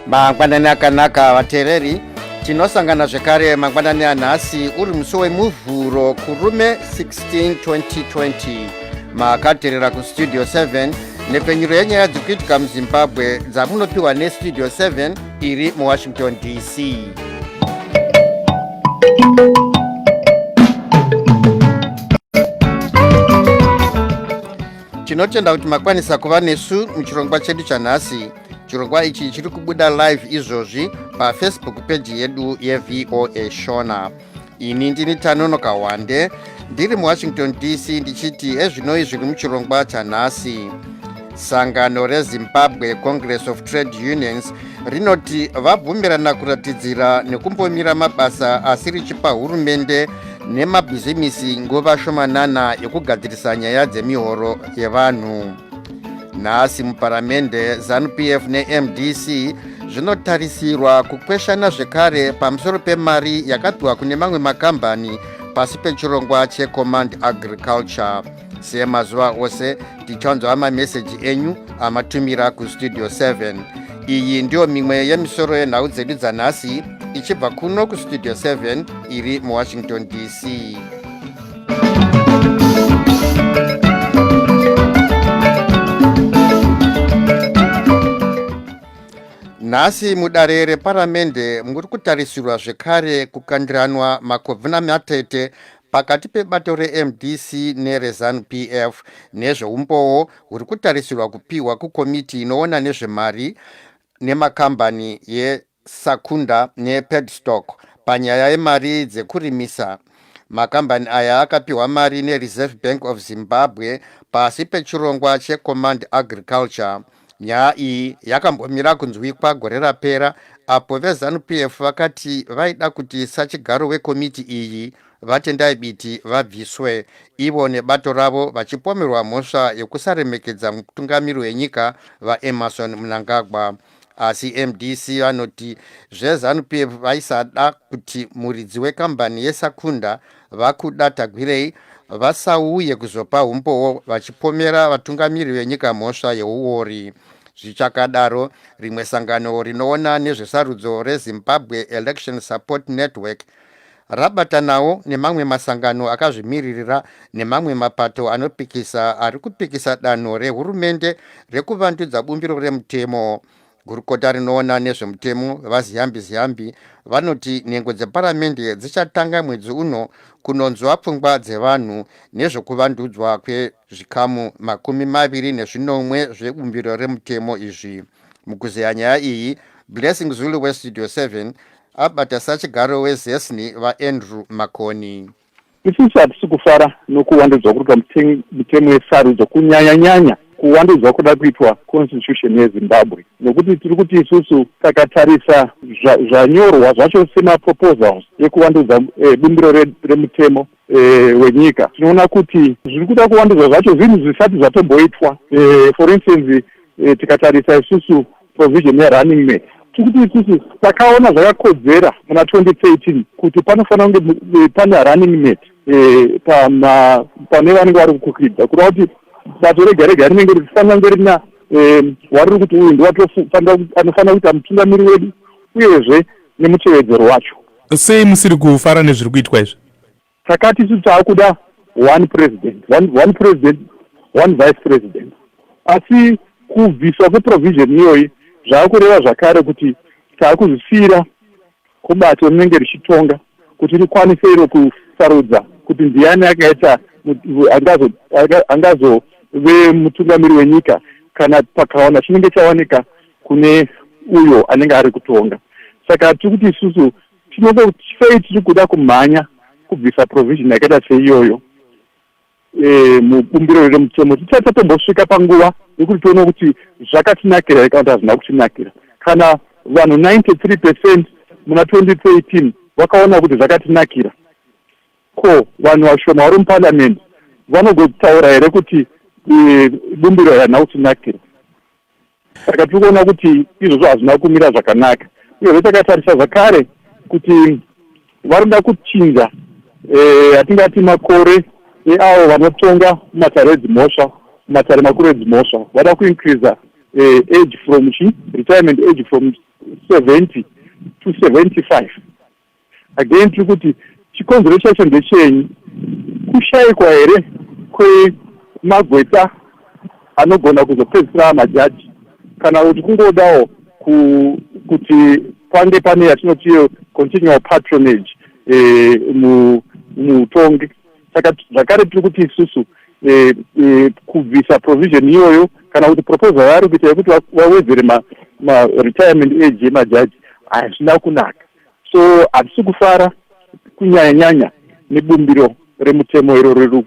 Mangwanani akanaka vateereri, tinosangana zvekare mangwanani anhasi uri musi wemuvhuro kurume 16 2020 makateerera kustudio 7 nepfenyuro yenyaya dzirikuitika muzimbabwe dzamunopiwa nestudio 7 iri muwashington dc. Tinotenda kuti makwanisa kuva nesu muchirongwa chedu chanhasi. Chirongwa ichi chiri kubuda live izvozvi pafacebook page yedu yeVOA Shona. Ini ndini Tanonoka Wande ndiri muwashington dc ndichiti ezvinoi zviri muchirongwa chanhasi. Sangano reZimbabwe Congress of Trade Unions rinoti vabvumirana kuratidzira nekumbomira mabasa asi richipa hurumende nemabhizimisi nguva shomanana yekugadzirisa nyaya dzemihoro yevanhu. Nhasi muparamende ZANU-PF neMDC zvinotarisirwa kukweshana zvekare pamusoro pemari yakapiwa kune mamwe makambani pasi pechirongwa cheCommand Agriculture. Semazuva ose tichanzwa mameseji enyu amatumira kustudio 7. Iyi ndiyo mimwe yemisoro yenhau dzedu dzanhasi ichibva kuno kustudio 7 iri muwashington dc. Nhasi mudare reparamende muri kutarisirwa zvekare kukandiranwa makobvu namatete pakati pebato reMDC nereZANU-PF nezveumbowo huri kutarisirwa kupiwa kukomiti inoona nezvemari nemakambani yeSakunda nePedstock panyaya yemari dzekurimisa. Makambani aya akapiwa mari neReserve Bank of Zimbabwe pasi pechirongwa cheCommand Agriculture. Nyaya iyi yakambomira kunzwikwa gore rapera apo veZANU-PF vakati vaida kuti sachigaro wekomiti iyi vatendai biti vabviswe, ivo nebato ravo vachipomerwa mhosva yekusaremekedza mutungamiri wenyika vaEmmerson Mnangagwa. Asi MDC vanoti zveZANU-PF vaisada kuti muridzi wekambani yeSakunda vakuda tagwirei vasauye kuzopa umbowo vachipomera vatungamiri venyika mhosva yeuori. Zvichakadaro, rimwe sangano rinoona nezvesarudzo reZimbabwe Election Support Network rabatanawo nemamwe masangano akazvimiririra nemamwe mapato anopikisa ari kupikisa danho rehurumende rekuvandudza bumbiro remutemo. Gurukota rinoona nezvemutemo vaZiyambi vanoti nhengo dzeparamende dzichatanga mwedzi uno kunonzwa pfungwa dzevanhu nezvekuvandudzwa kwezvikamu 29 zvebumbiro remutemo izvi. Mukuzeya nyaya iyi, Blessing Zulu westudio 7 abata sachigaro weZESNI vaAndrew Makoni. Isusu hatisi kufara nokuwandudzwa kuitwa mutemo wesarudzo kunyanya kuwandudzwa kuda kuitwa constitution yeZimbabwe, nokuti tiri kuti isusu takatarisa zvanyorwa zvacho semaproposals ekuvandudza bumbiro remutemo wenyika, tinoona kuti zviri kuda kuvandudzwa zvacho zvinhu zvisati zvatomboitwa. For instance, tikatarisa isusu provision yerunning mate, tiri kuti isusu takaona zvakakodzera muna 2013 kuti panofanira kunge pane running mate pane vanenge vari kukwidza, kureva kuti bato rega rinenge richifanira kunge rina wariri kuti uyu anofanira kuita mutungamiri wedu uyezve nemutevedzero wacho. Sei musiri kufara nezviri kuitwa izvi? Takati isusu taakuda one president, one vice president, asi kubviswa kweprovision iyoyi zvaakureva zvakare kuti taakuzvisiyira kubato rinenge richitonga kuti rikwanise kusarudza kuti ndiani akaita angazove mutungamiri wenyika kana pakaona chinenge chawanika kune uyo anenge ari kutonga. Saka tiri kuti isusu sei tiri kuda kumhanya kubvisa provision yakaita seiyoyo mubumbiro remutemo. Tisati tatombosvika panguva yekuti tione kuti zvakatinakira here kana kuti hazvina kutinakira. Kana vanhu 93% muna 2013 vakaona kuti zvakatinakira, ko vanhu vashoma vari muparliament vanogotaura here kuti bumbiro harina kutinakira? Saka tiri kuona kuti izvozvo hazvina kumira zvakanaka. Uyezve takatarisa zvakare kuti varida kuchinja hatingati makore eavo vanotonga mumatare edzimhosva, mumatare makuru edzimhosva, vada kuincreasa age from retirement age from 70 to 75. Again tiri kuti chikonzero chacho ndechenyi, kushayikwa here kwemagweta anogona kuzopedzisira majaji, kana kuti kungodawo kuti pange pane yatinoti continual patronage muutongi. Saka zvakare tiri kuti isusu kubvisa provision iyoyo kana kuti proposal yari kuita yekuti wawedzere retirement age yemajaji hazvina kunaka. So hatisi kufara kunyanya nebumbiro remutemo iro riri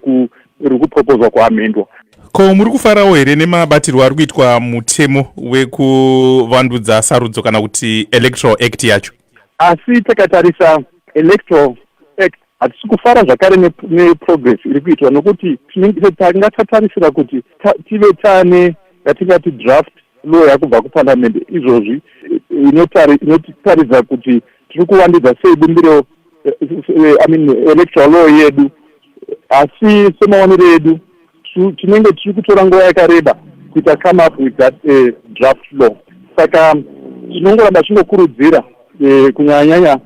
kupropozwa kuamendwa. Ko muri kufarawo here nemabatirwo ari kuitwa mutemo wekuvandudza sarudzo kana kuti electoral act yacho? Asi takatarisa electoral act hatisi kufara zvakare neprogress iri kuitwa, nokuti tingatatarisira kuti tive tane yatingati draft law yakubva kuparliament izvozvi inotaridza kuti tiri kuvandudza sei bumbiro electoral law yedu. Asi semaonero edu tinenge tiri kutora nguva yakareba kuita come up with that draft law. Saka tinongoramba tingokurudzira kunyanya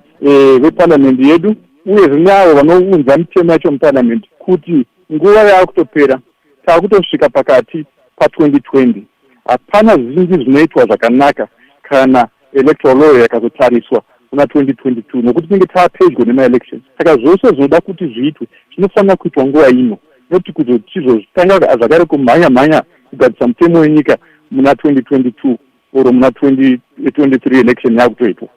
veparliament yedu uye neavo vanounza mitemo yacho muparliament kuti nguva yaakutopera, taakutosvika pakati pa2020, hapana zvinji zvinoitwa zvakanaka kana electoral law yakazotariswa kuna 2022, nokuti tinenge taapedyo nemaelections. Saka zvose zvinoda kuti zviitwe zvinofanira kuitwa nguva ino, noti kuti tizozvitanga zvakare kumhanya kugadzisa mutemo wenyika muna 2022 oro muna 2023 election yakutoitwa.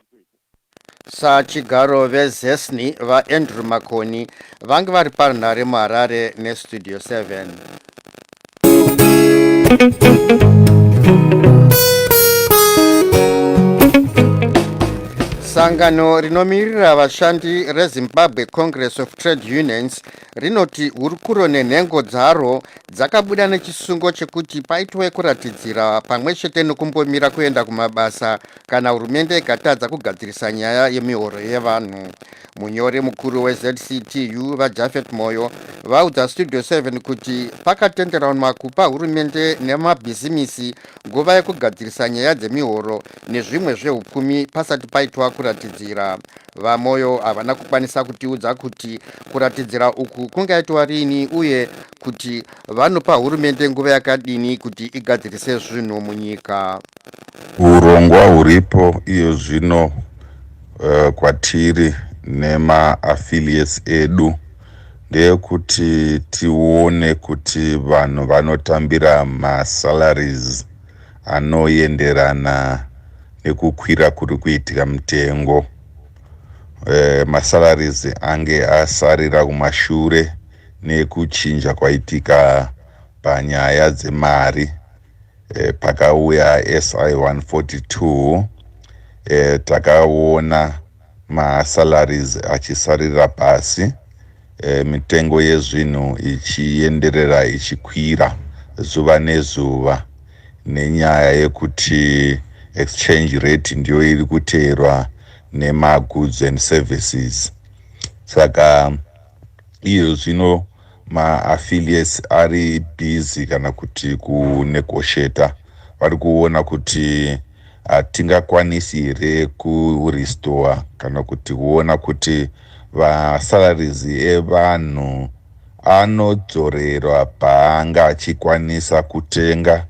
Sachigaro vezesni vaAndrew Makoni vange vari parunhare muHarare nestudio 7. Sangano rinomirira vashandi reZimbabwe Congress of Trade Unions rinoti hurukuro nenhengo dzaro dzakabuda nechisungo chekuti paitwe kuratidzira pamwe chete nekumbomira kuenda kumabasa kana hurumende ikatadza kugadzirisa nyaya yemihoro yevanhu. Munyori mukuru weZCTU vaJafet Moyo vaudza Studio 7 kuti pakatenderanwa kupa hurumende nemabhizimisi nguva yekugadzirisa nyaya dzemihoro nezvimwe zvehupfumi pasati paitwa kuratidzira. VaMoyo havana kukwanisa kutiudza kuti kuratidzira uku kungaitwa rini uye kuti vanopa hurumende nguva yakadini kuti igadzirise zvinhu munyika. Urongwa huripo iyo zvino kwatiri nema-affiliates edu ndeyekuti tione kuti vanhu vanotambira masalaries anoenderana nekukwira kuri kuitika mutengo. Masalaries ange asarira kumashure nekuchinja kwaitika panyaya dzemari. Pakauya SI 142 takaona masalaries achisarira pasi, mitengo yezvinhu ichienderera ichikwira zuva nezuva nenyaya yekuti exchange rate ndiyo iri kuteerwa nema-goods and services. Saka iyo zvino ma-affiliates ari busy kana kuti kunegotiata, vari kuona kuti hatingakwanisi here kurestore kana kuti kuona kuti vasalaries evanhu anodzorerwa paanga achikwanisa kutenga,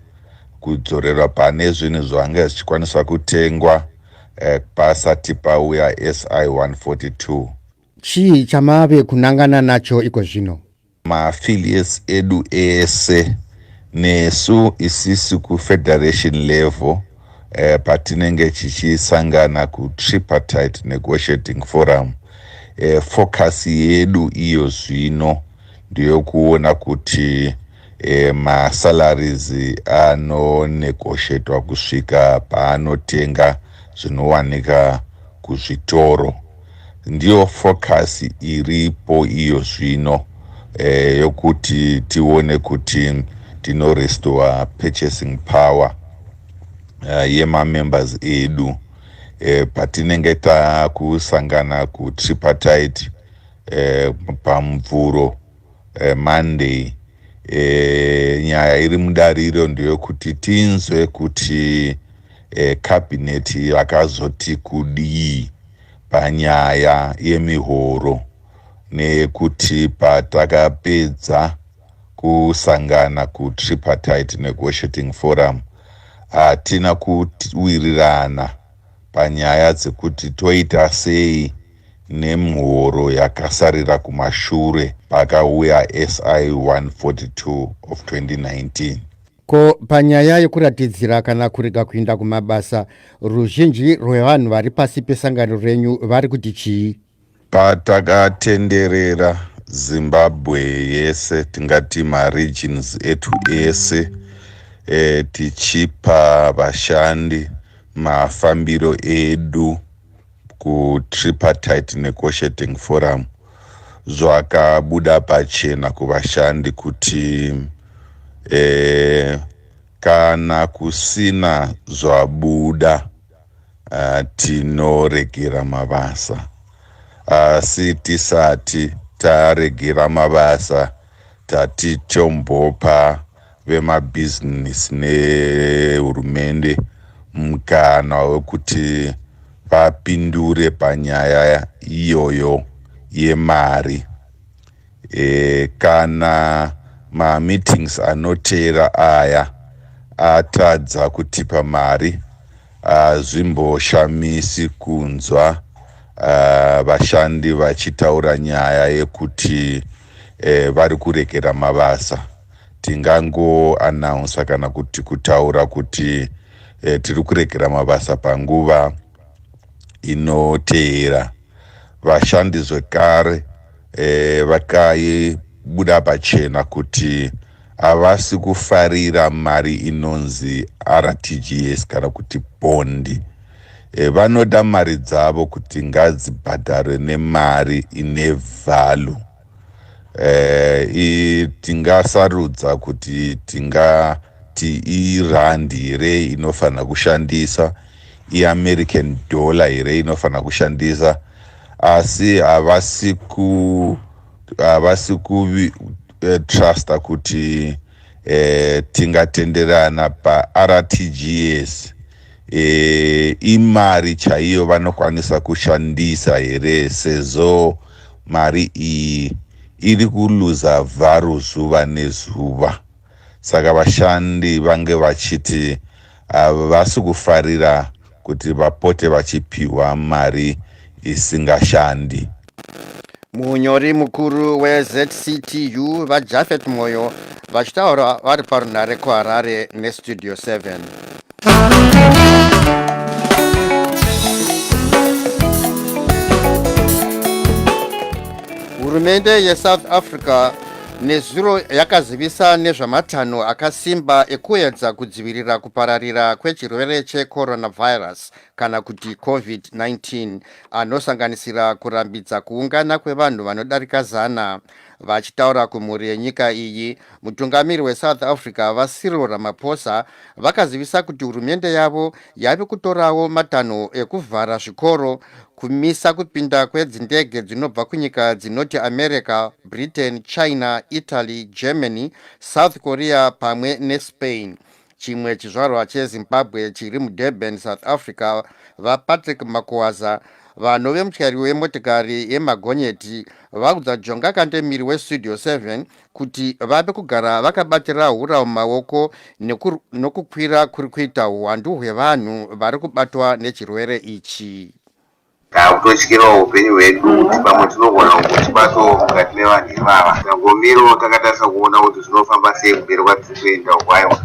kudzorerwa pane zvinhu zvaanga zvichikwanisa kutengwa pasati pauya SI 142. Chii chamave kunangana nacho iko zvino? Ma-affiliates edu ese nesu isisi ku-federation level patinenge chichisangana ku-tripartite negotiating forum, focus yedu iyo zvino ndiyokuona kuti masalaries anonegotiatwa kusvika paanotenga zvinowanika kuzvitoro. Ndiyo focus iripo iyo zvino yokuti tione kuti tinorestore purchasing power yema-members edu. Patinenge takusangana ku-tripartite pamvuro Monday, nyaya iri mudariro ndiyokuti tinzwe kuti kabineti vakazoti kudii panyaya yemihoro, nekuti patakapedza kusangana kutripartite negotiating forum hatina kuwirirana panyaya dzekuti toita sei nemihoro yakasarira kumashure pakauya SI 142 of 2019. Ko panyaya yekuratidzira kana kurega kuinda kumabasa, ruzhinji rwevanhu vari pasi pesangano renyu vari kuti chii? Patakatenderera Zimbabwe yese, tingati maregions etu ese, tichipa vashandi mafambiro edu kutripartite negotiating forum, zvakabuda pachena kuvashandi kuti kana kusina zvabuda tinoregera mabasa. Asi tisati taregera mabasa tatitombopa vemabhizinesi nehurumende mukana wekuti vapindure panyaya iyoyo yemari. Kana meetings anoteera aya atadza kutipa mari, zvimboshamisi kunzwa vashandi vachitaura nyaya yekuti vari kuregera mabasa. Tingango announce kana kuti kutaura kuti tiri kuregera mabasa panguva inoteera. Vashandi zvekare vakaibuda pachena kuti havasi kufarira mari inonzi RTGS kana kuti bondi. Vanoda mari dzavo kuti ngadzibhadharwe nemari ine value. Tingasarudza kuti tingati irandi here inofanira kushandisa, iAmerican dollar here inofanira kushandisa, asi havasi trusta kuti tingatenderana paRTGS. Imari chaiyo vanokwanisa kushandisa here, sezvo mari iyi iri kuluza vharu zuva nezuva. Saka vashandi vange vachiti havasi kufarira kuti vapote vachipiwa mari isingashandi. Munyori mukuru weZCTU vaJafet Moyo vachitaura vari parunhare kuHarare neStudio 7. Hurumende yeSouth Africa nezuro yakazivisa nezvamatanho akasimba ekuedza kudzivirira kupararira kwechirwere checoronavirus kana kuti COVID-19, anosanganisira kurambidza kuungana kwevanhu vanodarika 100. Vachitaura kumhuri yenyika iyi, mutungamiri weSouth Africa vaCyril Ramaphosa vakazivisa kuti hurumende yavo yave kutorawo matanho ekuvhara zvikoro, kumisa kupinda kwedzindege dzinobva kunyika dzinoti America, Britain, China, Italy, Germany, South Korea pamwe neSpain. Chimwe chizvarwa cheZimbabwe chiri muDurban, South Africa, vaPatrick Makowaza, vanhu vemutyairi wemotikari yemagonyeti, vaudza Jonga Kandemiri weStudio 7 kuti vave kugara vakabatira hura mumaoko nokukwira kuri kuita uwandu hwevanhu vari kubatwa nechirwere ichi. Takutotyirawo upenyu hwedu kuti pamwe tinogona kuti mukati mevanhu ivava. Tangomiro takatarisa kuona kuti zvinofamba sei kumberi kwatiri kuenda kwayo,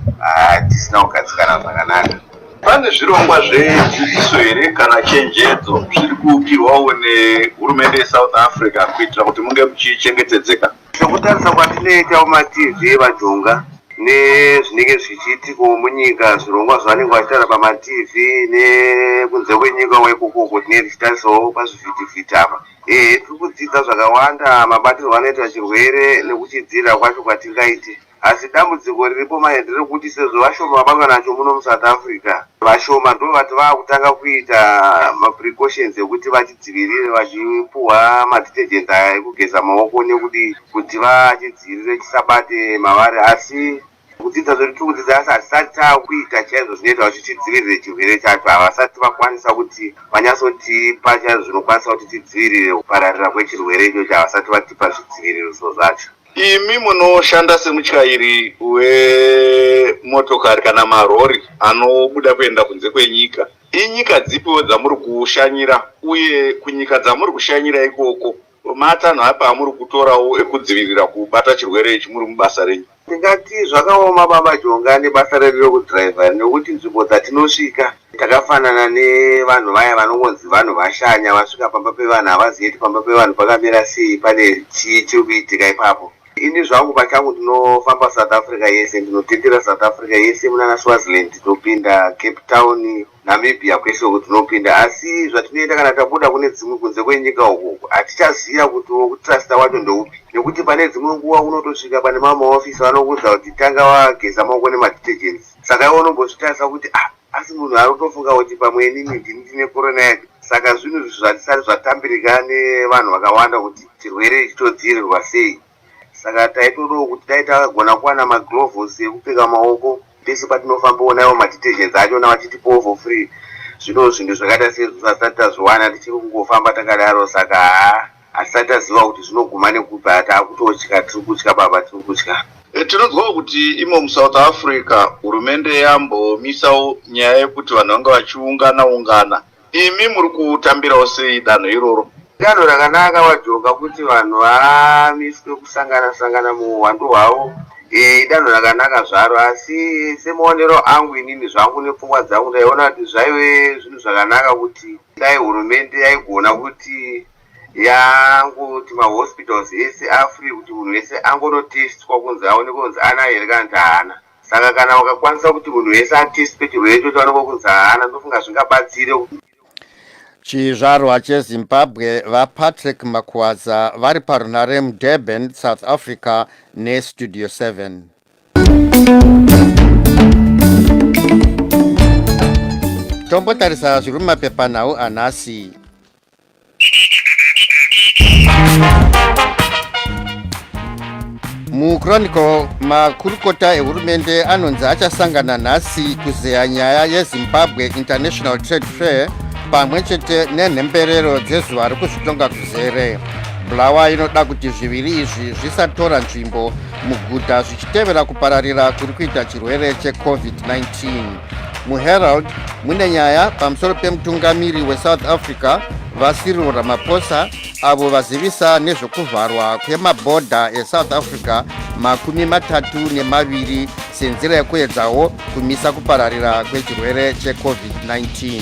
tisina kugadzikana zvakanaka. Pane zvirongwa zvedzidziso here kana chenjedzo zviri kupirwawo nehurumende yeSouth Africa kuitira kuti munge muchichengetedzeka? Sekutarisa kwatinoita mumaTV vaJonga nezvinenge zvichiitiko munyika, zvirongwa zvavanenge vachitaura pamaTV nekunze kwenyika wekukoko tinenge tichitarisawo pazvivhitivhiti apa. Tiri kudzidza zvakawanda mabatirwo anoita chirwere nekuchidzivirira kwacho kwatingaite. Asi dambudziko riripo maendero rekuti sezvo vashoma vabatwa nacho muno muSouth Africa, vashoma ndo vati vaakutanga kuita maprecautions ekuti vachidzivirire, vachipuhwa madetergents ekugeza maoko nekudi kuti vachidzivirire chisabate mavari. Asi kudzidza zviri kudzidza asati takuita chaizvo zvinoita kuti tidzivirire chirwere chacho havasati vakwanisa kuti vanyatsotipa chaizvo zvinokwanisa kuti tidzivirire kupararira kwechirwere ichocho havasati vatipa zvidziviriso zvacho. Imi munoshanda semutyairi wemotokari kana marori anobuda kuenda kunze kwenyika, inyika dzipiwo dzamuri kushanyira, uye kunyika dzamuri kushanyira ikoko matanho apa amuri kutorawo ekudzivirira kubata chirwere ichi muri mubasa renyu? Ndingati zvakaoma baba Jonga nebasa redu rekudhiraivha, nekuti nzvimbo dzatinosvika takafanana nevanhu vaya vanongonzi vanhu vashanya, vasvika pamba pevanhu havazivi kuti pamba pevanhu pakamira sei, pane chii chiri kuitika ipapo. Ini zvangu pachangu ndinofamba South Africa yese, ndinotendera South Africa yese, munana Swaziland tinopinda, Cape Town, Namibia kwese uko tinopinda, asi zvatinoenda kana tabuda kune dzimwe kunze kwenyika uko hatichaziva kuti wokutrasta wacho ndoupi, nekuti pane dzimwe nguva unotosvika pane maofisi vanokuudza kuti tanga wageza maoko nemadetergents. Saka iwe unombozvitarisa kuti asi munhu ari kutofunga kuti pamwe inini ndine corona yacho. Saka zvinhu zvatisati zvatambirika nevanhu vakawanda kuti chirwere chitodzivirirwa sei. Saka taitodawo kuti dai takagona kuwana maglovhosi ekupfeka maoko pese patinofamba, onawo madetergents achona vachitipawo for free. Zvino zvinhu zvakaita sezvasati tazviwana tichiri kungofamba takadaro. Saka hatisati taziva kuti zvinoguma nekupa taakutotya, tiri kutya baba, tiri kutya. Tinonzwawo kuti imo muSouth Africa hurumende yambomisawo nyaya yekuti vanhu vanga vachiungana. Imi muri kutambirawo sei danho iroro? Danho rakanaka waJoga kuti vanhu vamiswe kusangana muhwando hwavo. Danho rakanaka zvaro, asi semaonero angu inini zvangu nepfungwa dzangu ndaiona kuti zvaive zvinhu zvakanaka kuti dai hurumende yaigona kuti yangoti mahospitals ese afree, kuti munhu wese angonotestwa kunzi aonekwe kunzi ana here kana kuti haana. Saka kana wakakwanisa kuti munhu wese atestwe chirwere ichocho aonekwe kunzi haana, ndofunga zvingabatsire. Chizvarwa cheZimbabwe vaPatrick Makuadza vari parunare muDurban, South Africa neStudio 7. Tombotarisa zviri mumapepanhau anhasi. MuChronicle, makurukota ehurumende anonzi achasangana nhasi kuzeya nyaya yeZimbabwe International Trade Fair pamwe chete nenhemberero dzezuva rekuzvitonga kuzere. Bulawa inoda kuti zviviri izvi zvisatora nzvimbo muguta zvichitevera kupararira kuri kuita chirwere cheCovid-19. MuHerald mune nyaya pamusoro pemutungamiri weSouth Africa Cyril Ramaphosa avo vazivisa nezvekuvharwa kwemabhodha eSouth Africa 32 senzira yekuedzawo kumisa kupararira kwechirwere cheCovid-19.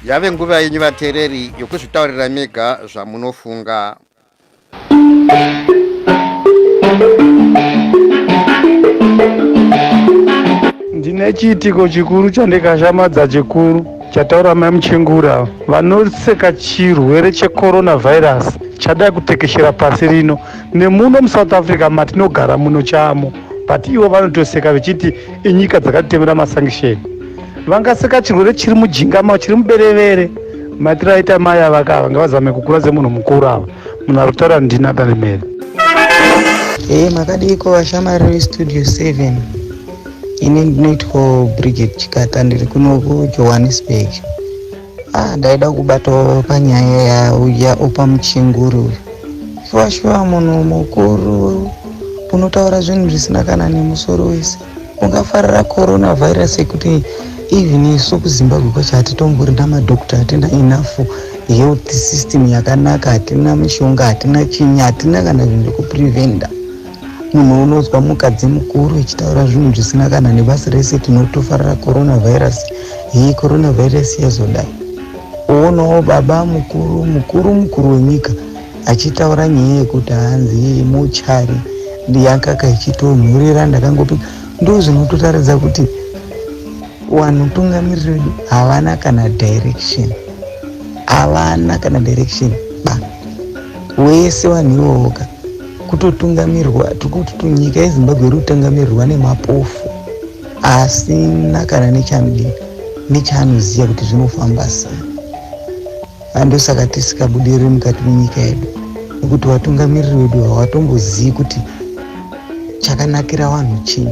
Yave nguva yenyu vateereri yokuzvitaurira mega zvamunofunga. Ndine chiitiko chikuru chandikashamadza chikuru chataura mamuchengura vanoseka chirwere checoronavirus chada kutekeshera pasi rino nemuno muSouth Africa matinogara muno chamo, but ivo vanotoseka vachiti inyika dzakatemera masankisheni. Vangaseka chirwere chiri mujinga mavo, chiri muberevere matiraita mai avaka vanga vazame kukura semunhu mukuru ava. Munhu ari kutaura ndina Dalimere. Makadiko vashamari veStudio 7. Ini ndinoitwa Brigade Chikata, ndiri kuno kuJohannesburg. Ndaida kubata panyaya yauya opa muchinguru. Shuwa munhu mukuru unotaura zvinhu zvisina kana nemusoro wese. Ungafarira coronavirus yekuti even isu kuZimbabwe kwacho hatitombori namadhokota, hatina enough health system yakanaka, hatina mishonga, hatina chinyi, hatina kana zvinhu zvekupreventa. Munhu unozwa mukadzi mukuru echitaura zvinhu zvisina kana nebasa rese, tinotofarira coronavirus. Coronavirus yazodai. Uonawo baba mukuru wenyika achitaura nyaya yekuti hanzi mochari ndiyakaka ichitonhorera. Ndakangopika ndo zvinototaridza kuti vanhu tungamiriri vedu havana kana direction, wese vanhu ivovoka kutotungamirwa, tukuti nyika yeZimbabwe iri kutungamirirwa nemapofu asina kana nechaanoziva kuti zvinofamba sei. Andosaka tisikabudiri mukati menyika yedu. nekuti vatungamiriri vedu havatombozivi kuti chakanakira vanhu chii.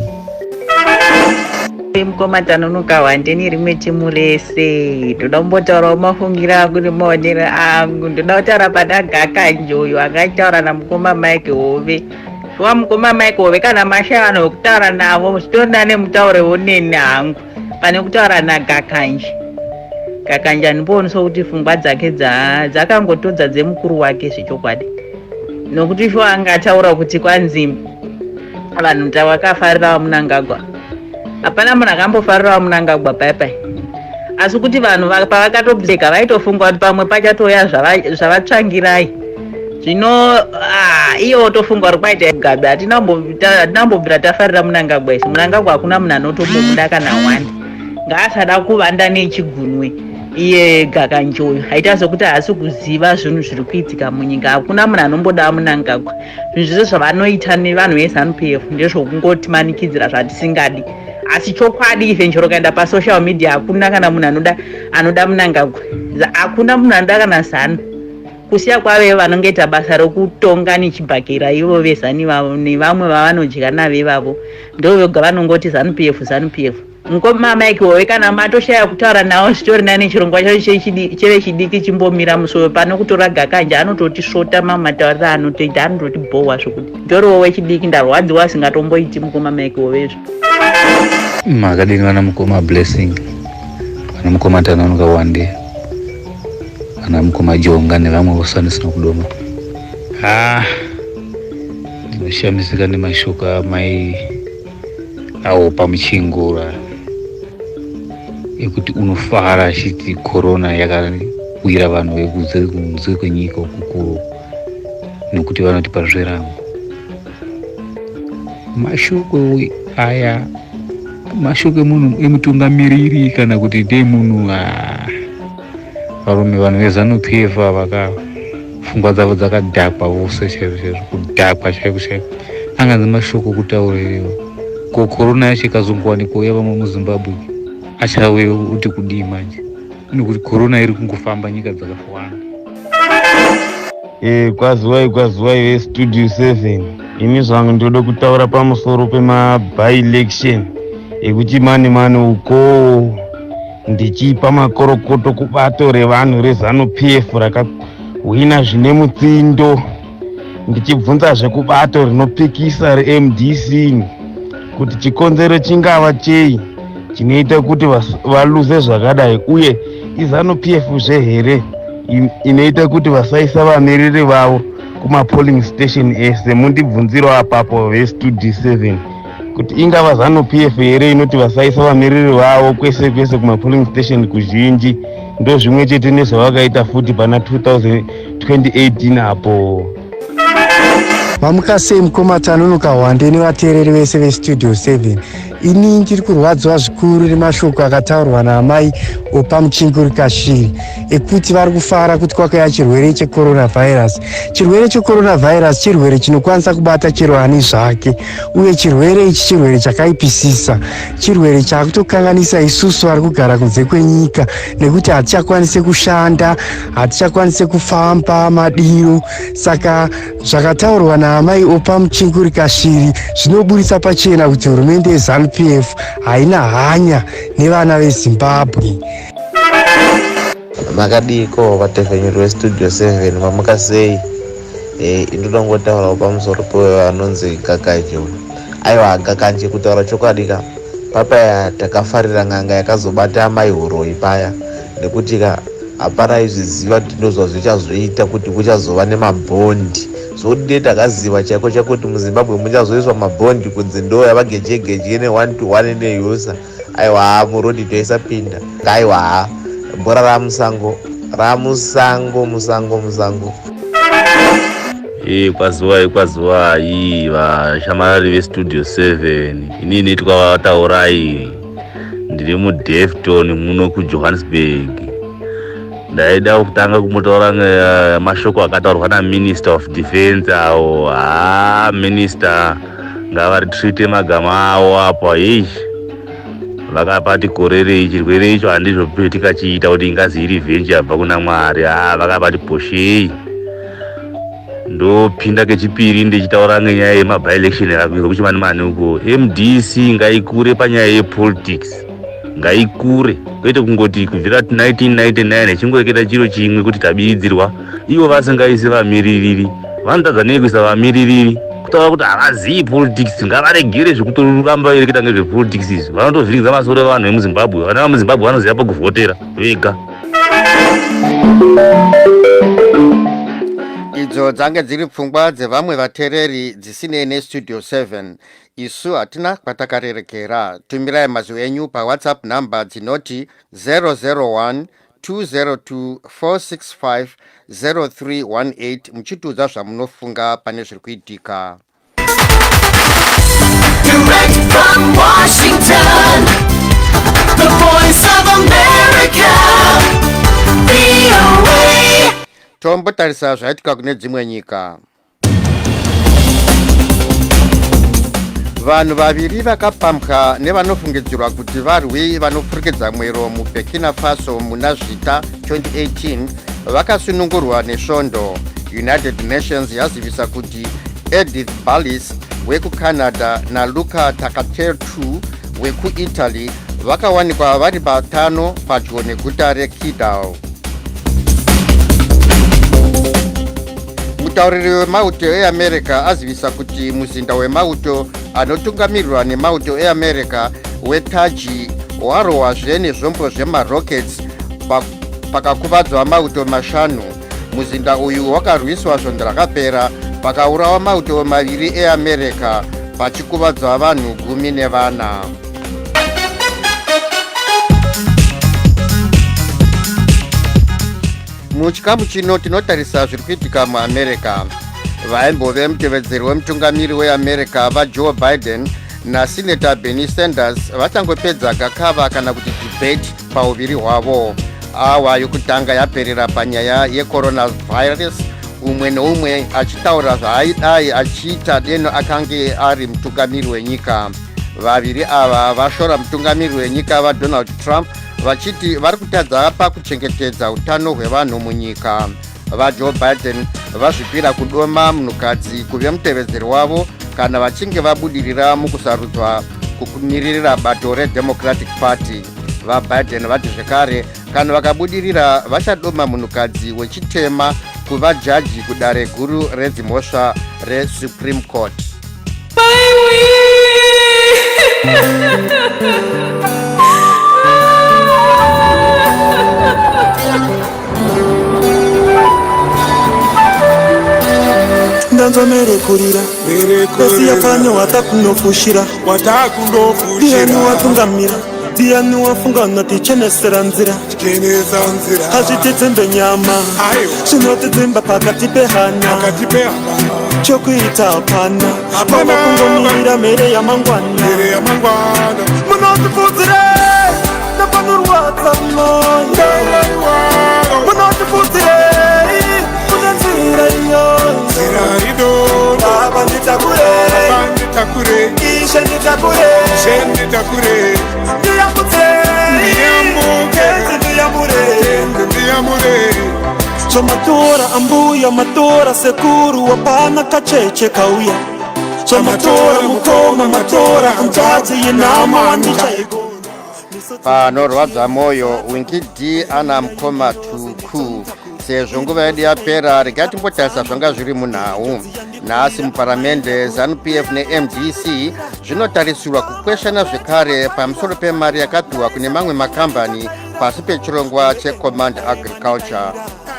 Mukoma tanonoka wandeni rimwe timu rese ndoda kumbotaurawo mafungira angu nemaonero angu. Ndoda kutaura pana Gaka Njoyo akataura namukoma Mike Hove. Shuwa mukoma Mike Hove kana mashayano wekutaura navo chitorina nemutauro wonene hangu pane kutaura naGaka Nje. Gaka Nje andimbooniswa kuti pfungwa dzake dzakangotodza dzemukuru wake zvechokwadi, nokuti shuwa angataura kuti kwanzi vanhu tavakafarira Mnangagwa. Hapana munhu akambofarirawo Mnangagwa paipai, asi kuti vanhu pavakatobleka vaitofunga kuti pamwe pachatoya zvavatsvangirai. Zvino iyo otofunga kuti kwaita Gabi hatinombobvira tafarira Mnangagwa isi. Mnangagwa hakuna munhu anotombomuda kana wani, ngaasada kuvanda nechigunwe iye Gaka Njoyo. Haita sekuti haasi kuziva zvinhu zviri kuitika munyika. Hakuna munhu anomboda Mnangagwa. Zvinhu zvese zvavanoita nevanhu veZANU-PF ndezvokungoti manikidzira zvatisingadi. Asi chokwadi ife nchero kaenda pasocial media hakuna kana munhu anoda Mnangagwa. Hakuna munhu anoda kana ZANU. Kusiya kwave vanongoita basa rekutonga nechibhakira ivo veZANU nevamwe vavanodya navo ivavo ndo vega vanongoti ZANU-PF ZANU-PF. Mukoma Mike Hove kana matoshaya kutaura nawo zvitorina nechirongwa chacho cheve chidiki chimbomira musoro pano kutora Gaka Nje anototi svota mamatauriro anotoita anototi bhowa zvokuti ndoriwo wechidiki ndarwadziwa asingatomboiti mukoma Mike Hovezvo. Makadingana mukoma Blessing, ana mukoma Tanonoka Wande, ana mukoma Jonga nevamwe vosanisina kudoma. Ndinoshamisika nemashoko amai awo pamuchingura ekuti unofara achiti korona yakawira vanhu vekunze kwenyika ukukuru nekuti vanotipa zverango. Mashoko aya mashoko emunhu emutungamiriri kana kuti ndemunhu varume vanhu veZANU-PF vakapfungwa dzavo dzakadhakwa vose chaizvo kudhakwa chaiko chaiko. Anganzi mashoko kutaurirewo ko korona yacho ikazongowanikwa uya vamwe muZimbabwe achawewo kuti kudii manje nekuti korona iri kungofamba nyika dzakawanda. Kwaziwai veStudio 7, ini zvangu ndoda kutaura pamusoro pema-by-election ekuti mani uko ndichipa makorokoto kubato revanhu reZANU-PF rakahwina zvine mutsindo, ndichibvunzazve kubato rinopikisa reMDC kuti chikonzero chingava chei chinoita kuti valuze zvakadai, uye iZANU-PF zvehere inoita kuti vasaisa vamiriri vavo kumapolling station ese. Mundibvunziro apapo veStudio 7 kuti ingava ZANU-PF here inoti vasaisa vamiriri vavo kwese kwese kumapolling station kuzhinji. Ndo zvimwe chete nezvavakaita futi pana 2018 apo. Vamukasei mukoma Tanonoka Wande nevateereri vese veStudio 7. Ini ndiri kurwadziwa zvikuru nemashoko akataurwa naamai opamuchinguri Kashiri ekuti vari kufara kuti kwakauya chirwere cheCoronavirus. Chirwere cheCoronavirus chirwere chinokwanisa kubata chero ani zvake, uye chirwere ichi chirwere chakaipisisa, chirwere chakutokanganisa isusu vari kugara kunze kwenyika, nekuti hatichakwanise kushanda, hatichakwanise kufamba madiro. Saka zvakataurwa naamai opamuchinguri Kashiri zvinoburitsa pachena kuti hurumende yeZANU-PF haina hanya nevana veZimbabwe. Makadiko vatevhenyeri veStudio 7 vamukasei. Inoda kungotaurawo pamusoro pevanonzi Gaka Nje. Aiwa Gaka Nje, kutaura chokwadi papaya takafarira ng'anga yakazobata amai Huroi paya, nekuti hapana izviziva kuti ndozva zvichazoita kuti kuchazova nemabhondi. Zvokuti takaziva chaiko kuti muZimbabwe muchazoiswa mabhondi kunzi ndo yavagejegeje ne1 to 1 neyosa. Aiwa murodi toisapinda. Aiwa bora ramusango musango. Kwaziwai vashamarari veStudio 7, inini twataurai ndiri muDefton muno kuJohannesburg. Ndaida kutanga kumutaura mashoko akataurwa naMinister of Defense awo. Minister ngavaretrite magama awo apo. Vakapati korerei chirwere icho handizvopi tikachiita kuti ingazi iri revenge yabva kuna Mwari. Vakapati poshei. ndopinda kechipiri ndichitaura ngenyaya yemabi-election yakakuisa kuchimani-mani uko. MDC ngaikure panyaya yepolitics, ngaikure kwete kungoti kubvira 1999 ichingoreketa chiro chimwe kuti tabiridzirwa. Ivo vasingaisi vamiririri vanotadza nekuisa vamiririri kutaura kuti havazivi politics. Ngavaregere zvekutoramba vereketa ngezvepolitics izvi. Vanotovhiringidza masoro evanhu vemuzimbabwe. Vana vemuzimbabwe vanoziva pakuvhotera vega. Idzo dzange dziri pfungwa dzevamwe vatereri dzisinei nestudio 7. Isu hatina kwatakarerekera. Tumirai mazwi enyu paWhatsApp number dzinoti 001 202 465 0318 muchitiudza zvamunofunga pane zviri kuitika. Direct from Washington, the voice of America, VOA. Tombotarisa zvaitika kune dzimwe nyika. Vanhu vaviri vakapambwa nevanofungidzirwa kuti varwi vanopfurikidza mwero muBurkina Faso muna zvita 2018 vakasunungurwa nesvondo. United Nations yazivisa kuti Edith Ballis wekuCanada naLuca Takatetu wekuItaly vakawanikwa vari vatano padyo neguta reKidal. Mutauriri wemauto eAmerica azivisa kuti muzinda wemauto anotungamirirwa nemauto eAmerica weTaji warohwazve nezvombo zvemarockets pakakuvadzwa mauto mashanu. Muzinda uyu wakarwiswa svondo rakapera pakaurawa mauto maviri eAmerica pachikuvadzwa vanhu 14. Muchikamu chino tinotarisa zviri kuitika muAmerica. Vaimbove mutevedzeri wemutungamiri weAmerica vaJoe Biden naSenator Bernie Sanders vachangopedza gakava kana kuti debate pauviri hwavo. Awa yokutanga yaperera panyaya yecoronavirus, umwe neumwe achitaura zvaaidai achiita deno akange ari mutungamiri wenyika. Vaviri ava vashora mutungamiri wenyika vaDonald Trump vachiti vari kutadza pakuchengetedza utano hwevanhu munyika. VaJoe Biden vazvipira kudoma munhukadzi kuve mutevedzeri wavo kana vachinge vabudirira mukusarudzwa kumiririra bato reDemocratic Party. VaBiden vati zvekare kana vakabudirira vachadoma munhukadzi wechitema kuva jaji kudare guru redzimhosva reSupreme Court. Ndanzo merekurira Besi yapane watakunofushira Diani watungamira Diani wafungana tichenesera nzira Hachititsembe nyama Shinotitsemba pakati pehana Chokuita apana Mama kungomirira mere ya mangwana Munotifuzire Napanurwadza moyo Munotifuzire Munenzira iyo Baba nitakure Ishe nitakure Ndiyamure Somatora ambuya matora sekuru wapana kacheche kauya Somatora mukoma matora antazi yinama nichaiko Panorwadza moyo Winkidi ana mukoma tuku sezvo nguva yedu yapera regai timbotarisa zvanga zviri munhau. Nhasi muparamende ZANU-PF neMDC zvinotarisirwa kukweshana zvekare pamusoro pemari yakapiwa kune mamwe makambani pasi pechirongwa cheCommand Agriculture.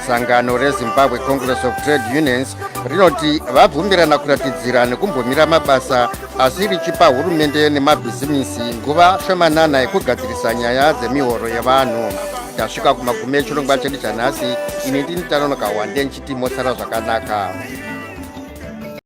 Sangano reZimbabwe Congress of Trade Unions rinoti vabvumirana kuratidzira nekumbomira mabasa asi richipa hurumende nemabhizimisi nguva shomanana yekugadzirisa nyaya dzemihoro yevanhu. Tasvika kumagume echirongwa chedu chanhasi. Ini ndini Tanonoka Wande nchiti mosara zvakanaka.